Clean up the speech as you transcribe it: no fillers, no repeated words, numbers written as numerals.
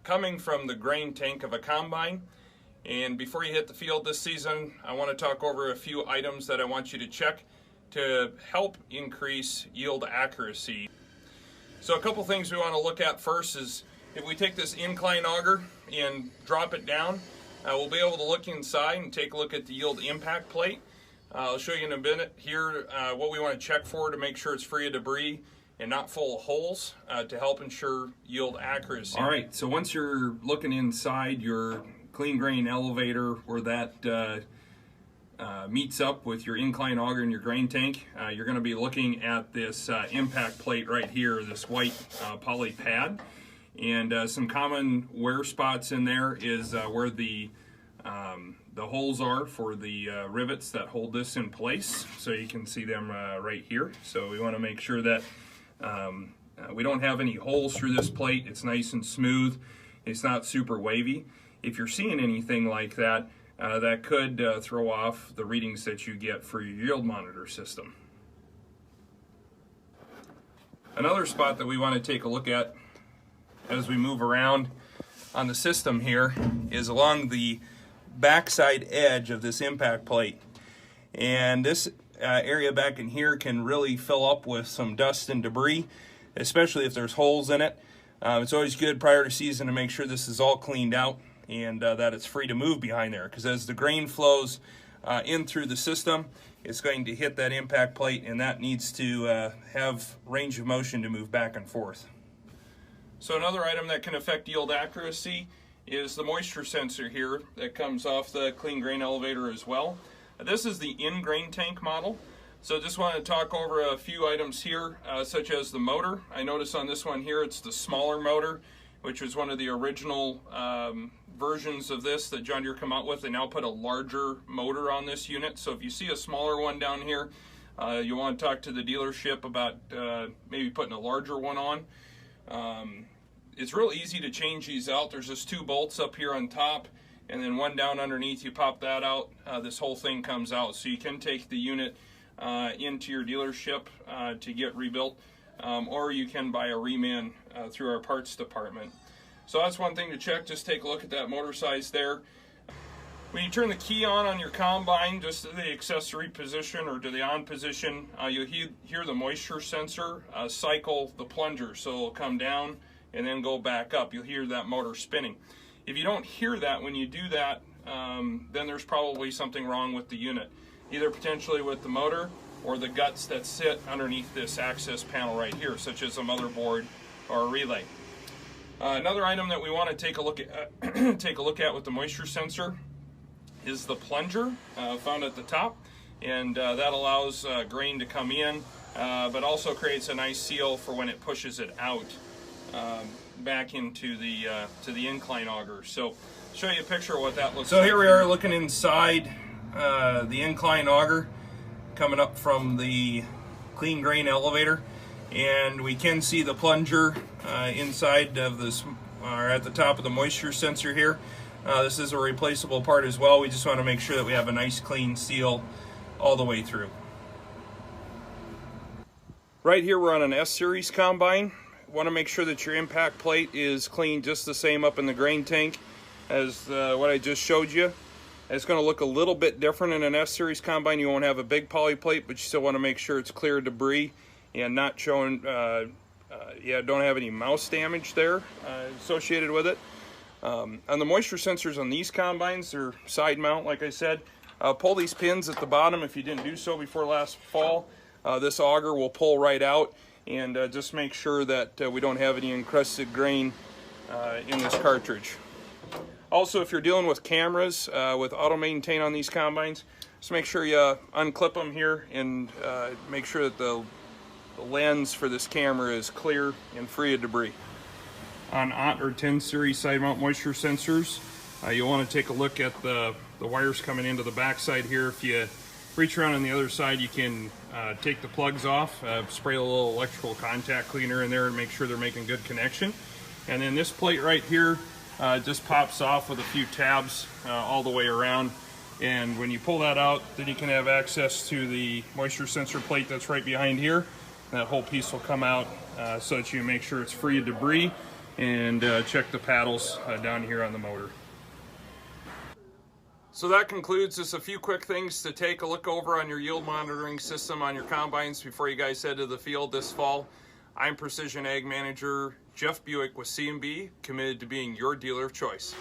coming from the grain tank of a combine. And before you hit the field this season, I want to talk over a few items that I want you to check to help increase yield accuracy. So a couple things we want to look at first is if we take this incline auger and drop it down, we'll be able to look inside and take a look at the yield impact plate. I'll show you in a minute here what we want to check for to make sure it's free of debris and not full of holes to help ensure yield accuracy. All right, so once you're looking inside your clean grain elevator where that meets up with your incline auger and your grain tank, you're going to be looking at this impact plate right here, this white poly pad. And some common wear spots in there is where the holes are for the rivets that hold this in place. So you can see them right here. So we want to make sure that we don't have any holes through this plate. It's nice and smooth. It's not super wavy. If you're seeing anything like that, that could throw off the readings that you get for your yield monitor system. Another spot that we want to take a look at as we move around on the system here is along the backside edge of this impact plate. And this area back in here can really fill up with some dust and debris, especially if there's holes in it. It's always good prior to season to make sure this is all cleaned out and that it's free to move behind there, because as the grain flows in through the system, it's going to hit that impact plate, and that needs to have range of motion to move back and forth. So another item that can affect yield accuracy is the moisture sensor here that comes off the clean grain elevator as well. This is the in-grain tank model. So just want to talk over a few items here, such as the motor. I notice on this one here it's the smaller motor, which was one of the original versions of this that John Deere come out with. They now put a larger motor on this unit. So if you see a smaller one down here, you want to talk to the dealership about maybe putting a larger one on. It's real easy to change these out. There's just 2 bolts up here on top and then one down underneath. You pop that out, this whole thing comes out. So you can take the unit into your dealership to get rebuilt, or you can buy a reman through our parts department. So that's one thing to check. Just take a look at that motor size there. When you turn the key on your combine, just to the accessory position or to the on position, you'll hear the moisture sensor cycle the plunger. So it'll come down and then go back up. You'll hear that motor spinning. If you don't hear that when you do that, then there's probably something wrong with the unit, either potentially with the motor or the guts that sit underneath this access panel right here, such as a motherboard or a relay. Another item that we want to take a look at with the moisture sensor is the plunger found at the top, and that allows grain to come in, but also creates a nice seal for when it pushes it out back into the incline auger. So show you a picture of what that looks like. So here we are looking inside the incline auger coming up from the clean grain elevator, and we can see the plunger inside of this, or at the top of the moisture sensor here. This is a replaceable part as well. We just want to make sure that we have a nice clean seal all the way through. Right here we're on an S-Series combine. Want to make sure that your impact plate is clean just the same up in the grain tank as what I just showed you. It's going to look a little bit different in an S-Series combine. You won't have a big poly plate, but you still want to make sure it's clear of debris and not showing, don't have any mouse damage there associated with it. On the moisture sensors on these combines, they're side mount, like I said. Pull these pins at the bottom if you didn't do so before last fall. This auger will pull right out, and just make sure that we don't have any encrusted grain in this cartridge. Also, if you're dealing with cameras with auto maintain on these combines, just make sure you unclip them here and make sure that the lens for this camera is clear and free of debris. On OT or 10 series side mount moisture sensors, you'll want to take a look at the wires coming into the back side here. If you reach around on the other side, you can take the plugs off, spray a little electrical contact cleaner in there and make sure they're making good connection. And then this plate right here just pops off with a few tabs all the way around. And when you pull that out, then you can have access to the moisture sensor plate that's right behind here. That whole piece will come out so that you make sure it's free of debris and check the paddles down here on the motor. So that concludes just a few quick things to take a look over on your yield monitoring system on your combines before you guys head to the field this fall. I'm Precision Ag Manager Jeff Buyck with C&B, committed to being your dealer of choice.